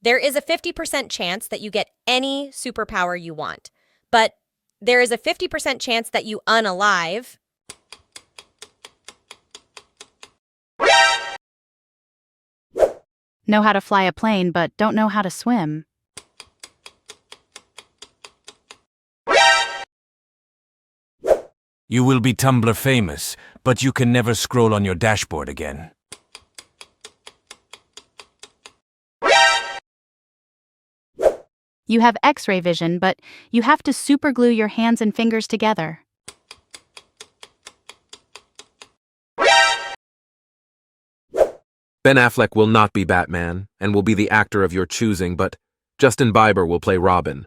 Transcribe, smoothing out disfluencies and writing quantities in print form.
There is a 50% chance that you get any superpower you want, but there is a 50% chance that you unalive. Know how to fly a plane, but don't know how to swim. You will be Tumblr famous, but you can never scroll on your dashboard again. You have X-ray vision, but you have to superglue your hands and fingers together. Ben Affleck will not be Batman, and will be the actor of your choosing, but Justin Bieber will play Robin.